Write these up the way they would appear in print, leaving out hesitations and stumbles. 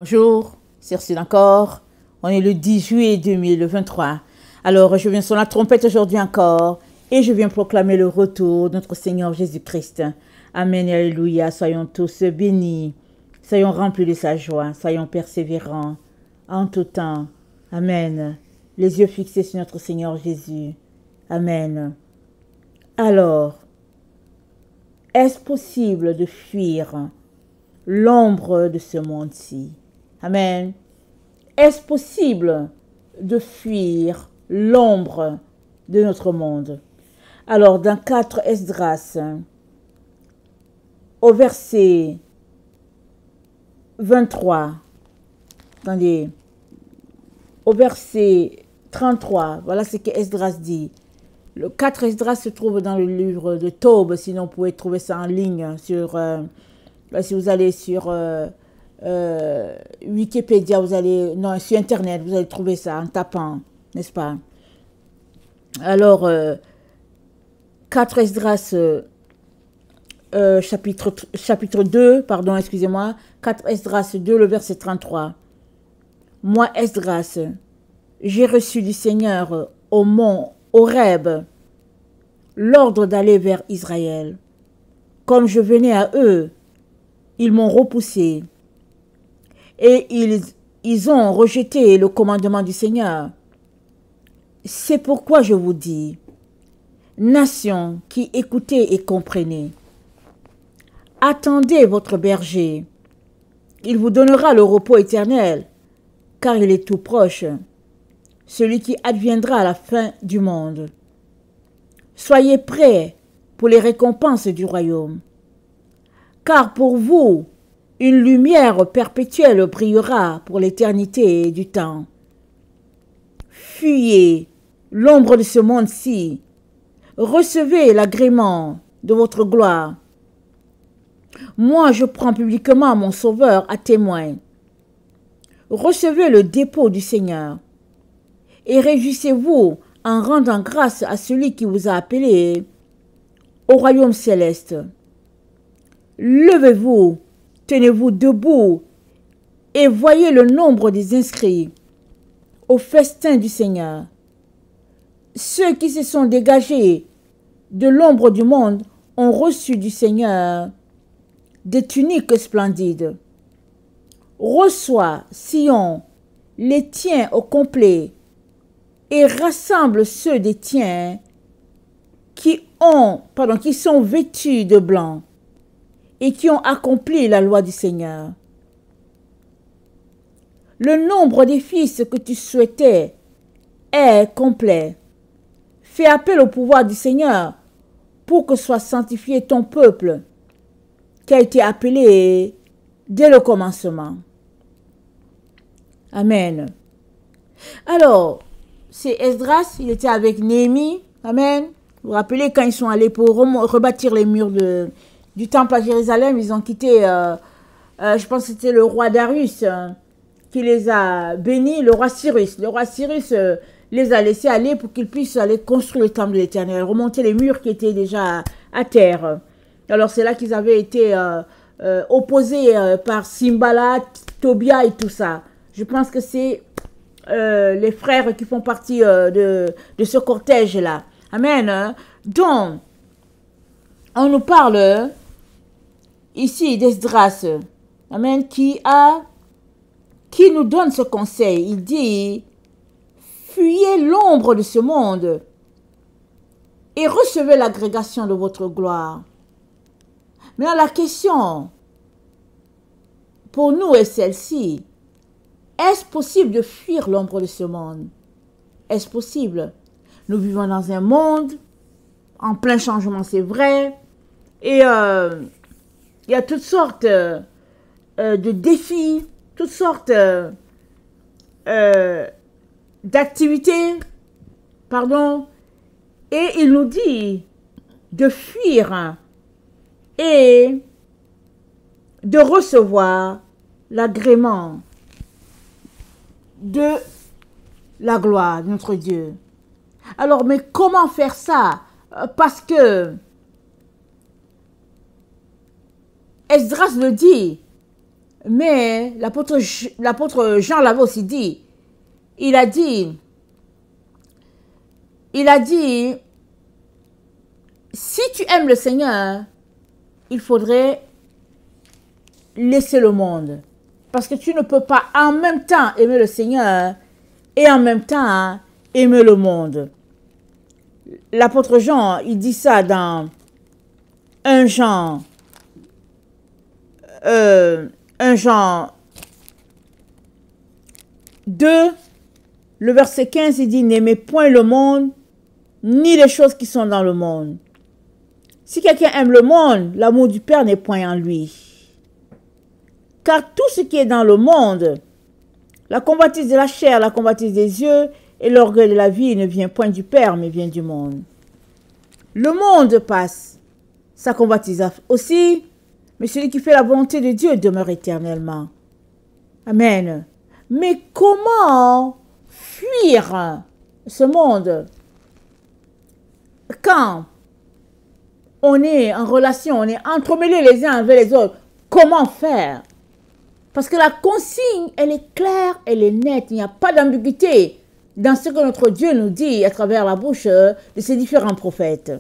Bonjour, c'est Ursule encore. On est le 10 juillet 2023. Alors, je viens sur la trompette aujourd'hui encore et je viens proclamer le retour de notre Seigneur Jésus-Christ. Amen et alléluia. Soyons tous bénis. Soyons remplis de sa joie. Soyons persévérants en tout temps. Amen. Les yeux fixés sur notre Seigneur Jésus. Amen. Alors, est-ce possible de fuir l'ombre de ce monde-ci? Amen. Est-ce possible de fuir l'ombre de notre monde? Alors, dans 4 Esdras, au verset 23, attendez, au verset 33, voilà ce que Esdras dit. Le 4 Esdras se trouve dans le livre de Tob, sinon vous pouvez trouver ça en ligne sur, si vous allez sur Wikipédia, vous allez, non, sur Internet, vous allez trouver ça en tapant, n'est-ce pas? Alors, 4 Esdras, chapitre 2, pardon, excusez-moi, 4 Esdras 2, le verset 33. Moi, Esdras, j'ai reçu du Seigneur au mont Horeb l'ordre d'aller vers Israël. Comme je venais à eux, ils m'ont repoussé et ils ont rejeté le commandement du Seigneur. C'est pourquoi je vous dis, nations qui écoutez et comprenez, attendez votre berger, il vous donnera le repos éternel, car il est tout proche, celui qui adviendra à la fin du monde. Soyez prêts pour les récompenses du royaume, car pour vous, une lumière perpétuelle brillera pour l'éternité du temps. Fuyez l'ombre de ce monde-ci, recevez l'agrément de votre gloire. Moi, je prends publiquement mon Sauveur à témoin. Recevez le dépôt du Seigneur et réjouissez-vous en rendant grâce à celui qui vous a appelé au royaume céleste. Levez-vous, tenez-vous debout et voyez le nombre des inscrits au festin du Seigneur. Ceux qui se sont dégagés de l'ombre du monde ont reçu du Seigneur des tuniques splendides. Reçois, Sion, les tiens au complet et rassemble ceux des tiens qui sont vêtus de blanc et qui ont accompli la loi du Seigneur. Le nombre des fils que tu souhaitais est complet. Fais appel au pouvoir du Seigneur pour que soit sanctifié ton peuple qui a été appelé dès le commencement. Amen. Alors, c'est Esdras, il était avec Néhémie. Amen. Vous vous rappelez quand ils sont allés pour rebâtir les murs du temple à Jérusalem, ils ont quitté, je pense que c'était le roi Darius qui les a bénis, le roi Cyrus. Le roi Cyrus les a laissés aller pour qu'ils puissent aller construire le temple de l'Éternel, remonter les murs qui étaient déjà à terre. Alors c'est là qu'ils avaient été opposés par Simbala, Tobia et tout ça. Je pense que c'est les frères qui font partie de ce cortège-là. Amen. Donc, on nous parle ici d'Esdras, amen, qui nous donne ce conseil. Il dit, fuyez l'ombre de ce monde et recevez l'agrégation de votre gloire. Maintenant, la question pour nous est celle-ci. Est-ce possible de fuir l'ombre de ce monde? Est-ce possible? Nous vivons dans un monde en plein changement, c'est vrai. Et il y a toutes sortes de défis, toutes sortes d'activités, pardon. Et il nous dit de fuir et de recevoir l'agrément de la gloire de notre Dieu. Alors, mais comment faire ça? Parce que Esdras le dit, Mais l'apôtre Jean l'avait aussi dit. Il a dit, si tu aimes le Seigneur, il faudrait laisser le monde. Parce que tu ne peux pas en même temps aimer le Seigneur et en même temps aimer le monde. L'apôtre Jean, il dit ça dans 1 Jean 2, le verset 15, il dit, n'aimez point le monde, ni les choses qui sont dans le monde. Si quelqu'un aime le monde, l'amour du Père n'est point en lui. Car tout ce qui est dans le monde, la convoitise de la chair, la convoitise des yeux et l'orgueil de la vie ne vient point du Père, mais vient du monde. Le monde passe, sa convoitise aussi, mais celui qui fait la volonté de Dieu demeure éternellement. Amen. Mais comment fuir ce monde quand on est en relation, on est entremêlés les uns avec les autres? Comment faire? Parce que la consigne, elle est claire, elle est nette. Il n'y a pas d'ambiguïté dans ce que notre Dieu nous dit à travers la bouche de ses différents prophètes.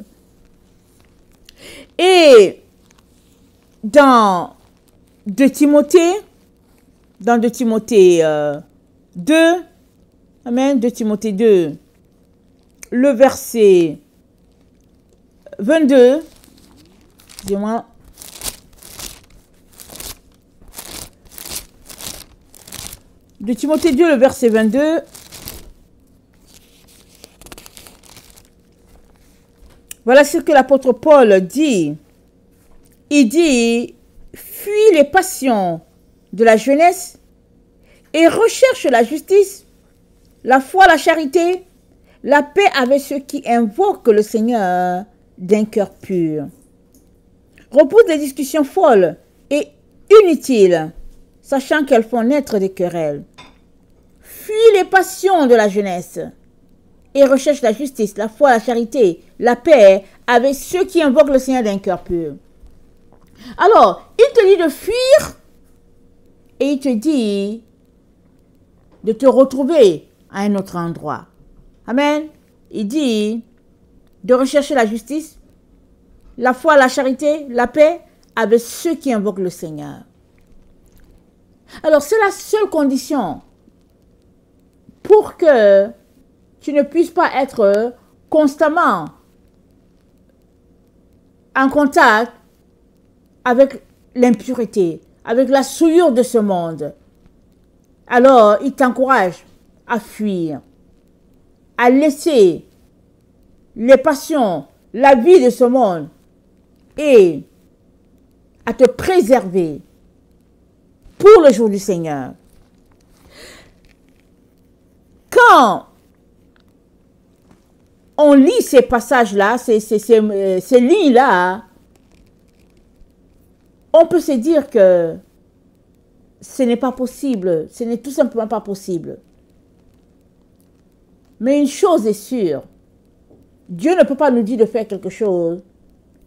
Et dans 2 Timothée 2, amen, 2 Timothée 2, le verset 22, excusez-moi, de Timothée 2, le verset 22, voilà ce que l'apôtre Paul dit. Il dit, fuis les passions de la jeunesse et recherche la justice, la foi, la charité, la paix avec ceux qui invoquent le Seigneur d'un cœur pur. Repousse les discussions folles et inutiles, sachant qu'elles font naître des querelles. Fuis les passions de la jeunesse et recherche la justice, la foi, la charité, la paix avec ceux qui invoquent le Seigneur d'un cœur pur. Alors, il te dit de fuir et il te dit de te retrouver à un autre endroit. Amen. Il dit de rechercher la justice, la foi, la charité, la paix avec ceux qui invoquent le Seigneur. Alors, c'est la seule condition pour que tu ne puisses pas être constamment en contact avec l'impureté, avec la souillure de ce monde. Alors, il t'encourage à fuir, à laisser les passions, la vie de ce monde et à te préserver pour le jour du Seigneur. Quand on lit ces passages-là, ces lignes-là, on peut se dire que ce n'est pas possible, ce n'est tout simplement pas possible. Mais une chose est sûre, Dieu ne peut pas nous dire de faire quelque chose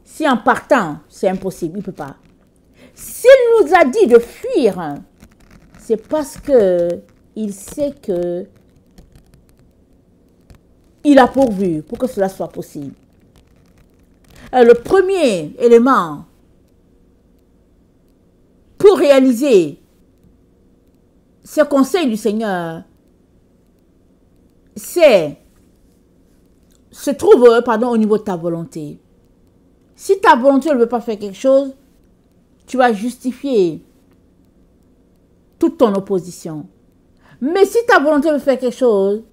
si en partant, c'est impossible, il ne peut pas. S'il nous a dit de fuir, c'est parce qu'il sait que il a pourvu pour que cela soit possible. Alors, le premier élément pour réaliser ce conseil du Seigneur, se trouve au niveau de ta volonté. Si ta volonté ne veut pas faire quelque chose, tu vas justifier toute ton opposition. Mais si ta volonté veut faire quelque chose,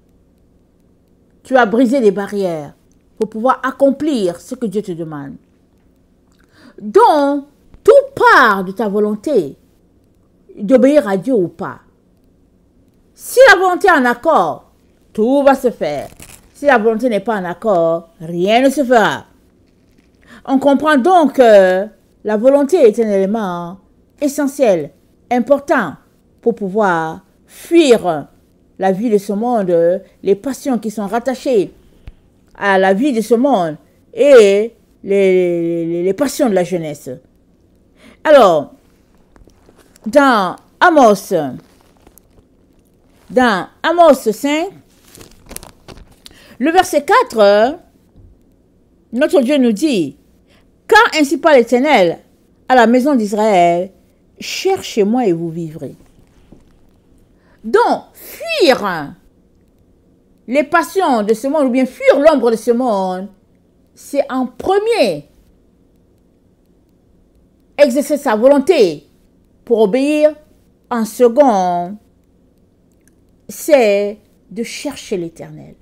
tu vas briser les barrières pour pouvoir accomplir ce que Dieu te demande. Donc, tout part de ta volonté d'obéir à Dieu ou pas. Si la volonté est en accord, tout va se faire. Si la volonté n'est pas en accord, rien ne se fera. On comprend donc que la volonté est un élément essentiel, important pour pouvoir fuir la vie de ce monde, les passions qui sont rattachées à la vie de ce monde et les passions de la jeunesse. Alors, dans Amos 5, le verset 4, notre Dieu nous dit, « Quand ainsi parle l'Éternel à la maison d'Israël, cherchez-moi et vous vivrez. » Donc, fuir les passions de ce monde, ou bien fuir l'ombre de ce monde, c'est en premier exercer sa volonté pour obéir. En second, c'est de chercher l'Éternel,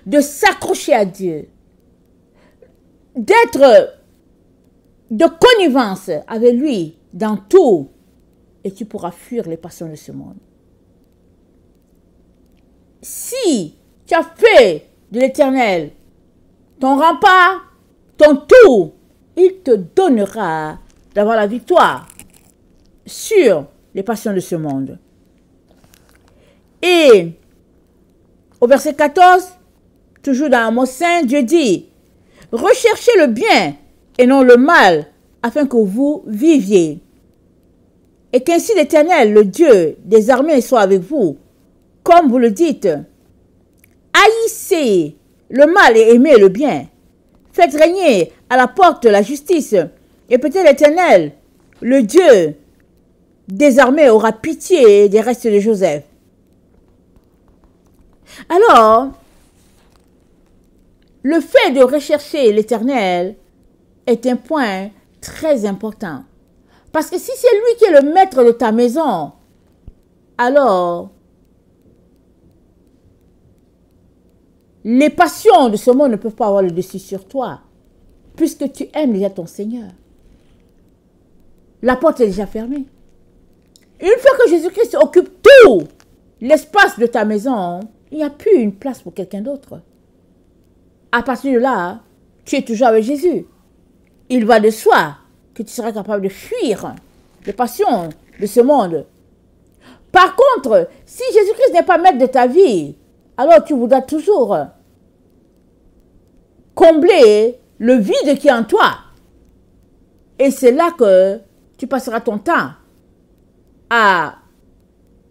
de s'accrocher à Dieu, d'être de connivence avec lui dans tout, et tu pourras fuir les passions de ce monde. Si tu as fait de l'Éternel ton rempart, ton tout, il te donnera d'avoir la victoire sur les passions de ce monde. Et au verset 14, toujours dans Amos 5, Dieu dit, « Recherchez le bien et non le mal, afin que vous viviez. Et qu'ainsi l'Éternel, le Dieu des armées, soit avec vous, comme vous le dites. Haïssez le mal et aimez le bien. Faites régner à la porte la justice, et peut-être l'Éternel, le Dieu des armées, aura pitié des restes de Joseph. » Alors, le fait de rechercher l'Éternel est un point très important. Parce que si c'est lui qui est le maître de ta maison, alors les passions de ce monde ne peuvent pas avoir le dessus sur toi, puisque tu aimes déjà ton Seigneur. La porte est déjà fermée. Une fois que Jésus-Christ occupe tout l'espace de ta maison, il n'y a plus une place pour quelqu'un d'autre. À partir de là, tu es toujours avec Jésus. Il va de soi que tu seras capable de fuir les passions de ce monde. Par contre, si Jésus-Christ n'est pas maître de ta vie, alors tu voudras toujours combler le vide qui est en toi. Et c'est là que tu passeras ton temps à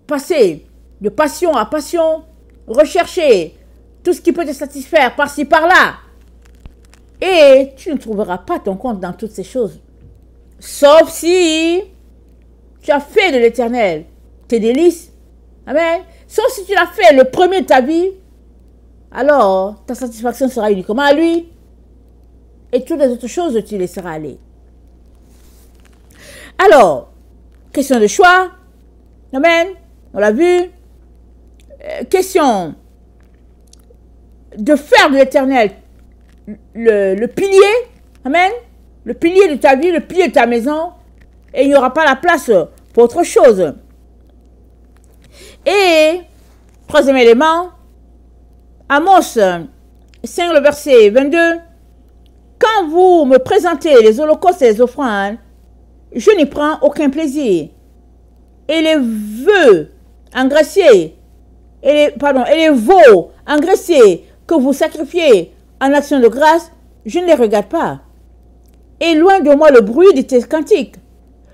passer de passion à passion, rechercher tout ce qui peut te satisfaire par-ci, par-là. Et tu ne trouveras pas ton compte dans toutes ces choses. Sauf si tu as fait de l'Éternel tes délices. Amen. Sauf si tu l'as fait le premier de ta vie. Alors, ta satisfaction sera uniquement à lui. Et toutes les autres choses, tu laisseras aller. Alors, question de choix. Amen. On l'a vu. Question de faire de l'Éternel le pilier. Amen. Le pilier de ta vie, le pilier de ta maison. Et il n'y aura pas la place pour autre chose. Et, troisième élément, Amos 5, le verset 22. Quand vous me présentez les holocaustes et les offrandes, je n'y prends aucun plaisir. Et les vœux engraissés, et les veaux engraissés que vous sacrifiez en action de grâce, je ne les regarde pas. Et loin de moi le bruit de tes cantiques.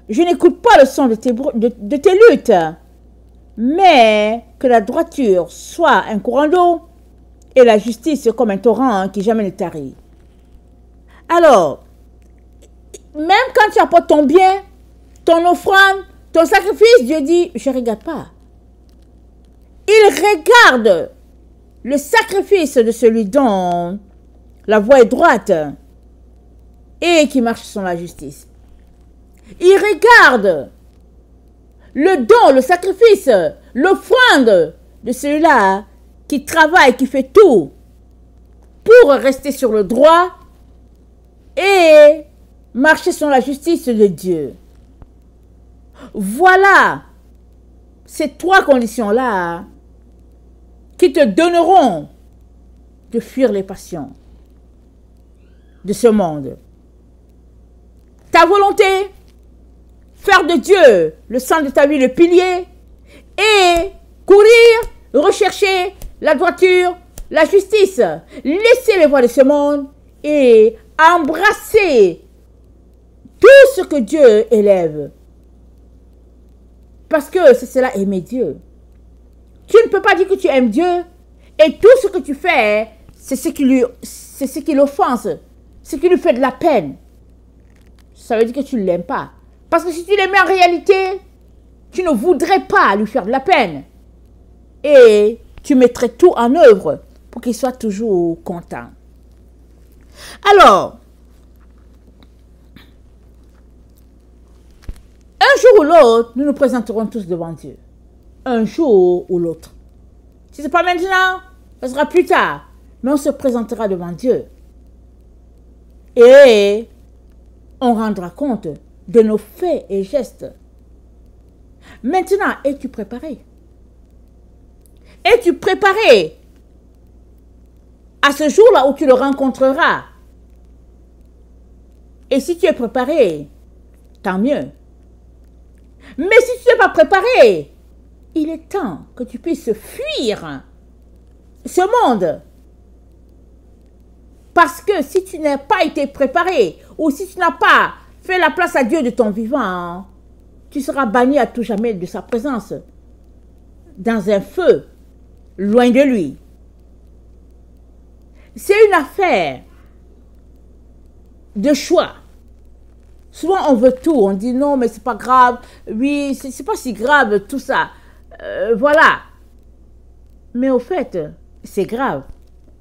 Je n'écoute pas le son de tes luttes. Mais que la droiture soit un courant d'eau et la justice comme un torrent qui jamais ne tarit. Alors, même quand tu apportes ton bien, ton offrande, ton sacrifice, Dieu dit, je ne regarde pas. Il regarde le sacrifice de celui dont la voie est droite et qui marche sur la justice. Il regarde le don, le sacrifice, l'offrande de celui-là qui travaille, qui fait tout pour rester sur le droit et marcher sur la justice de Dieu. Voilà ces trois conditions-là qui te donneront de fuir les passions de ce monde. Ta volonté, faire de Dieu le centre de ta vie, le pilier, et courir, rechercher la droiture, la justice, laisser les voies de ce monde et embrasser tout ce que Dieu élève. Parce que c'est cela aimer Dieu. Tu ne peux pas dire que tu aimes Dieu et tout ce que tu fais, c'est ce qui l'offense, ce qui lui fait de la peine. Ça veut dire que tu ne l'aimes pas. Parce que si tu l'aimais en réalité, tu ne voudrais pas lui faire de la peine. Et tu mettrais tout en œuvre pour qu'il soit toujours content. Alors, un jour ou l'autre, nous nous présenterons tous devant Dieu. Un jour ou l'autre. Si ce n'est pas maintenant, ce sera plus tard. Mais on se présentera devant Dieu. Et on rendra compte de nos faits et gestes. Maintenant, es-tu préparé? Es-tu préparé à ce jour-là où tu le rencontreras? Et si tu es préparé, tant mieux. Mais si tu n'es pas préparé, il est temps que tu puisses fuir ce monde. Parce que si tu n'as pas été préparé, ou si tu n'as pas fait la place à Dieu de ton vivant, tu seras banni à tout jamais de sa présence, dans un feu, loin de lui. C'est une affaire de choix. Souvent on veut tout, on dit non mais c'est pas grave, oui c'est pas si grave tout ça, voilà. Mais au fait, c'est grave.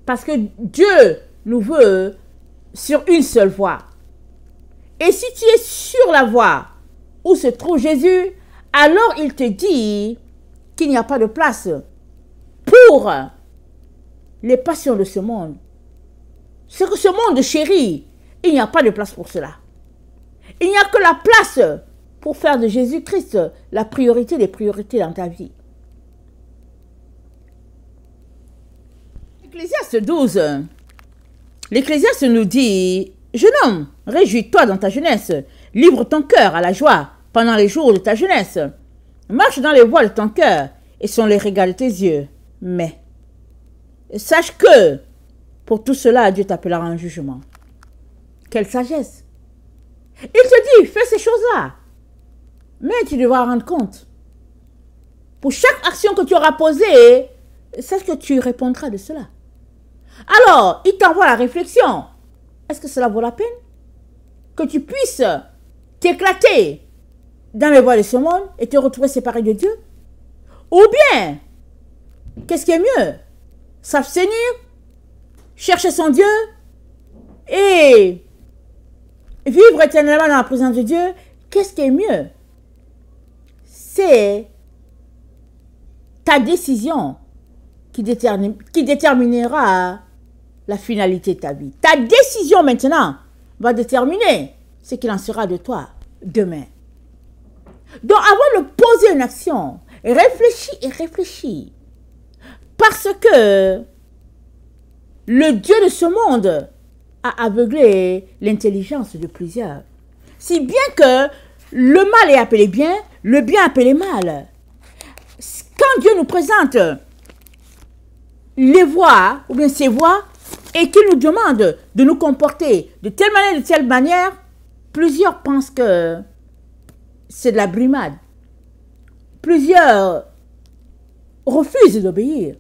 Parce que Dieu nous veut sur une seule voie. Et si tu es sur la voie où se trouve Jésus, alors il te dit qu'il n'y a pas de place pour les passions de ce monde. Ce que ce monde chérit, il n'y a pas de place pour cela. Il n'y a que la place pour faire de Jésus-Christ la priorité des priorités dans ta vie. Ecclésiaste 12, l'Ecclésiaste nous dit « Jeune homme, réjouis-toi dans ta jeunesse, livre ton cœur à la joie pendant les jours de ta jeunesse. Marche dans les voies de ton cœur et sont les regards de tes yeux. Mais sache que pour tout cela, Dieu t'appellera en jugement. » Quelle sagesse! Il te dit, fais ces choses-là. Mais tu devras rendre compte. Pour chaque action que tu auras posée, sache que tu répondras de cela. Alors, il t'envoie la réflexion. Est-ce que cela vaut la peine? Que tu puisses t'éclater dans les voies de ce monde et te retrouver séparé de Dieu? Ou bien, qu'est-ce qui est mieux? S'abstenir, chercher son Dieu et vivre éternellement dans la présence de Dieu? Qu'est-ce qui est mieux? C'est ta décision qui déterminera la finalité de ta vie. Ta décision maintenant va déterminer ce qu'il en sera de toi demain. Donc avant de poser une action, réfléchis et réfléchis. Parce que le Dieu de ce monde a aveuglé l'intelligence de plusieurs. Si bien que le mal est appelé bien, le bien appelé mal. Quand Dieu nous présente les voies, ou bien ses voies, et qu'il nous demande de nous comporter de telle manière, plusieurs pensent que c'est de la brimade. Plusieurs refusent d'obéir.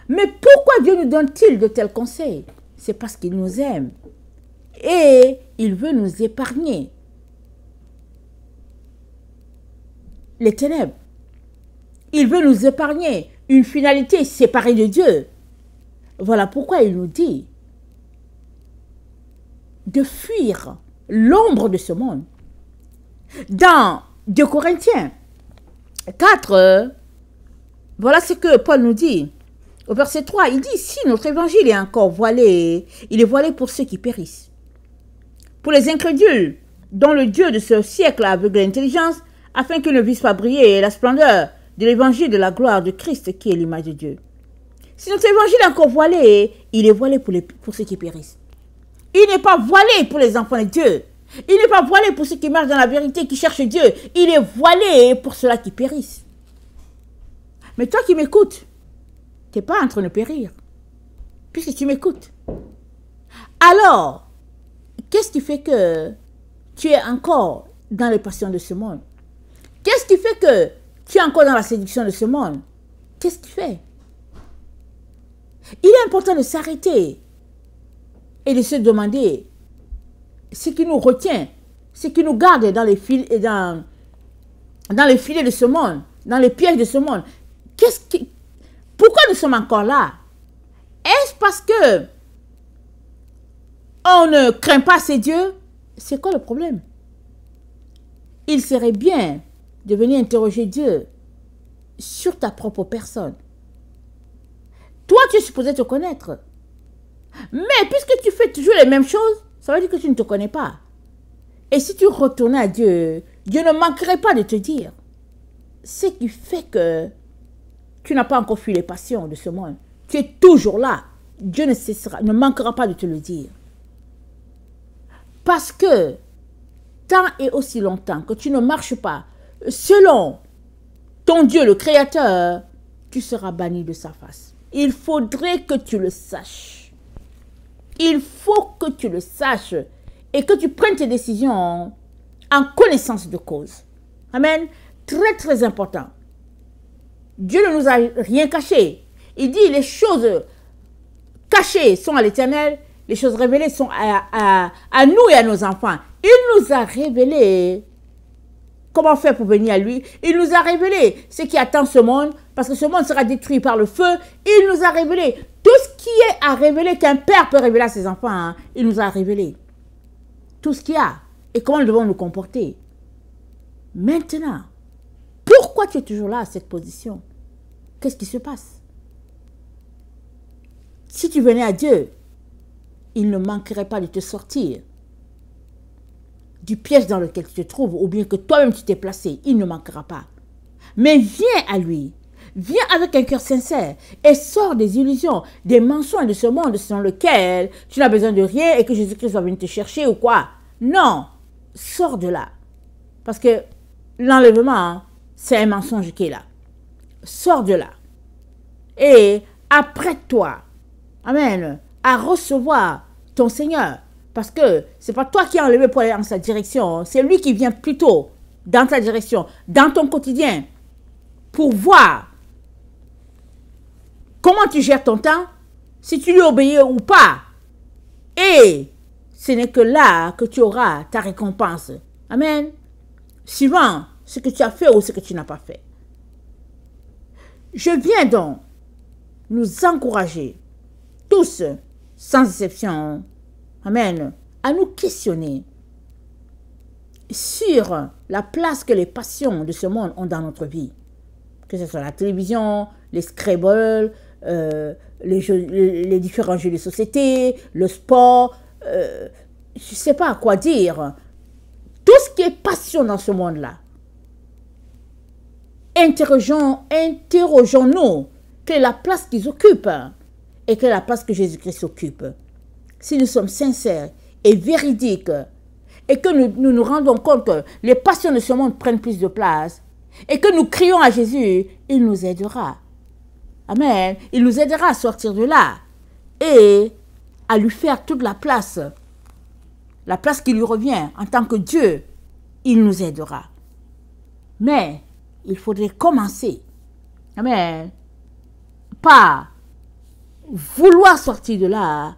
Mais pourquoi Dieu nous donne-t-il de tels conseils? C'est parce qu'il nous aime. Et il veut nous épargner les ténèbres. Il veut nous épargner une finalité séparée de Dieu. Voilà pourquoi il nous dit de fuir l'ombre de ce monde. Dans 2 Corinthiens 4, voilà ce que Paul nous dit. Au verset 3, il dit, si notre évangile est encore voilé, il est voilé pour ceux qui périssent. Pour les incrédules, dont le Dieu de ce siècle a aveuglé l'intelligence, afin qu'ils ne puissent pas briller la splendeur de l'évangile de la gloire de Christ, qui est l'image de Dieu. Si notre évangile est encore voilé, il est voilé pour ceux qui périssent. Il n'est pas voilé pour les enfants de Dieu. Il n'est pas voilé pour ceux qui marchent dans la vérité, qui cherchent Dieu. Il est voilé pour ceux-là qui périssent. Mais toi qui m'écoutes, tu n'es pas en train de périr, puisque tu m'écoutes. Alors, qu'est-ce qui fait que tu es encore dans les passions de ce monde? Qu'est-ce qui fait que tu es encore dans la séduction de ce monde, qu'est-ce que tu fais? Il est important de s'arrêter et de se demander ce qui nous retient, ce qui nous garde dans les fils et dans les filets de ce monde, dans les pièges de ce monde. Pourquoi nous sommes encore là? Est-ce parce que on ne craint pas ces dieux? C'est quoi le problème? Il serait bien de venir interroger Dieu sur ta propre personne. Toi, tu es supposé te connaître. Mais puisque tu fais toujours les mêmes choses, ça veut dire que tu ne te connais pas. Et si tu retournais à Dieu, Dieu ne manquerait pas de te dire ce qui fait que tu n'as pas encore fui les passions de ce monde. Tu es toujours là. Dieu ne manquera pas de te le dire. Parce que tant et aussi longtemps que tu ne marches pas selon ton Dieu, le Créateur, tu seras banni de sa face. Il faudrait que tu le saches. Il faut que tu le saches et que tu prennes tes décisions en connaissance de cause. Amen. Très, très important. Dieu ne nous a rien caché. Il dit les choses cachées sont à l'Éternel, les choses révélées sont à nous et à nos enfants. Il nous a révélé comment faire pour venir à lui. Il nous a révélé ce qui attend ce monde, parce que ce monde sera détruit par le feu. Il nous a révélé tout ce qui est à révéler, qu'un père peut révéler à ses enfants. Hein. Il nous a révélé tout ce qu'il y a et comment nous devons nous comporter. Maintenant, pourquoi tu es toujours là à cette position? Qu'est-ce qui se passe? Si tu venais à Dieu, il ne manquerait pas de te sortir du piège dans lequel tu te trouves, ou bien que toi-même tu t'es placé. Il ne manquera pas. Mais viens à lui. Viens avec un cœur sincère et sors des illusions, des mensonges de ce monde dans lequel tu n'as besoin de rien et que Jésus-Christ va venir te chercher ou quoi. Non, sors de là. Parce que l'enlèvement, c'est un mensonge qui est là. Sors de là. Et apprête-toi, amen, à recevoir ton Seigneur. Parce que ce n'est pas toi qui as enlevé pour aller dans sa direction. C'est lui qui vient plutôt dans ta direction, dans ton quotidien, pour voir comment tu gères ton temps, si tu lui obéis ou pas. Et ce n'est que là que tu auras ta récompense. Amen. Suivant ce que tu as fait ou ce que tu n'as pas fait. Je viens donc nous encourager, tous, sans exception, amen, à nous questionner sur la place que les passions de ce monde ont dans notre vie. Que ce soit la télévision, les Scrabble, les différents jeux de société, le sport, je ne sais pas quoi dire. Tout ce qui est passion dans ce monde-là. Interrogeons-nous quelle est la place qu'ils occupent et quelle est la place que Jésus-Christ occupe. Si nous sommes sincères et véridiques et que nous nous rendons compte que les passions de ce monde prennent plus de place et que nous crions à Jésus, il nous aidera. Amen. Il nous aidera à sortir de là et à lui faire toute la place qui lui revient en tant que Dieu. Il nous aidera. Mais il faudrait commencer, amen, par vouloir sortir de là,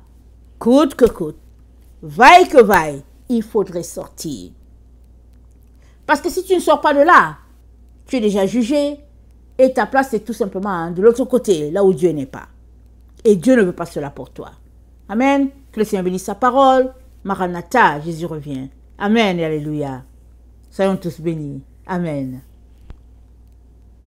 coûte que coûte, vaille que vaille, il faudrait sortir. Parce que si tu ne sors pas de là, tu es déjà jugé et ta place est tout simplement de l'autre côté, là où Dieu n'est pas. Et Dieu ne veut pas cela pour toi. Amen. Que le Seigneur bénisse sa parole. Maranatha, Jésus revient. Amen et alléluia. Soyons tous bénis. Amen.